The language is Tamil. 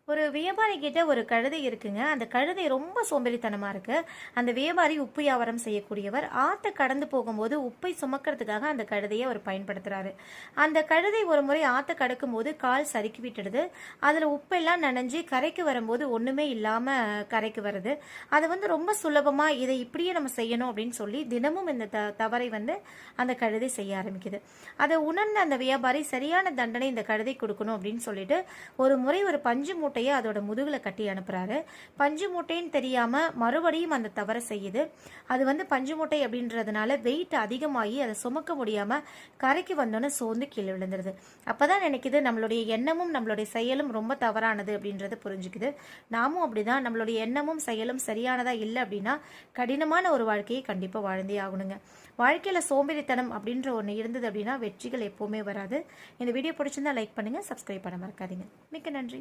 ஒரு வியாபாரி கிட்ட ஒரு கழுதை இருக்குங்க. அந்த கழுதை ரொம்ப சோம்பேறித்தனமா இருக்கு. அந்த வியாபாரி உப்பு வியாபாரம் செய்யக்கூடியவர். ஆத்த கடந்து போகும்போது உப்பை சுமக்கிறதுக்காக அந்த கழுதையை அவர் பயன்படுத்துறாரு. அந்த கழுதை ஒரு முறை ஆத்த கடக்கும் போது கால் சறுக்கி விட்டுடுது. அதுல உப்பெல்லாம் நனைஞ்சு கரைக்கு வரும்போது ஒண்ணுமே இல்லாம கரைக்கு வருது. அதை ரொம்ப சுலபமா இதை இப்படியே நம்ம செய்யணும் அப்படின்னு சொல்லி தினமும் இந்த தவறை அந்த கழுதை செய்ய ஆரம்பிக்குது. அதை உணர்ந்த அந்த வியாபாரி சரியான தண்டனை இந்த கழுதை கொடுக்கணும் அப்படின்னு சொல்லிட்டு ஒரு முறை ஒரு பஞ்சு மூட்டையை அதோட முதுகுல கட்டி அனுப்புறாரு. பஞ்சு மூட்டைன்னு தெரியாம மறுபடியும் அந்த தவறை செய்யுது. அது பஞ்சு மூட்டை அப்படின்றதுனால வெயிட் அதிகமாகி அதை சுமக்க முடியாம கரைக்கு வந்தோன்னு சோர்ந்து கீழே விழுந்துருது. அப்பதான் நினைக்குது நம்மளுடைய எண்ணமும் நம்மளுடைய செயலும் ரொம்ப தவறானது அப்படின்றத புரிஞ்சுக்குது. நாமும் அப்படிதான் நம்மளுடைய எண்ணமும் செயலும் சரியானதா இல்லை அப்படின்னா கடினமான ஒரு வாழ்க்கையை கண்டிப்பா வாழ்ந்தே ஆகணுங்க. வாழ்க்கையில சோம்பேறித்தனம் அப்படின்ற ஒன்று இருந்தது அப்படின்னா வெற்றிகள் எப்பவுமே வராது. இந்த வீடியோ பிடிச்சிருந்தா லைக் பண்ணுங்க, சப்ஸ்கிரைப் பண்ண மறக்காதீங்க. மிக்க நன்றி.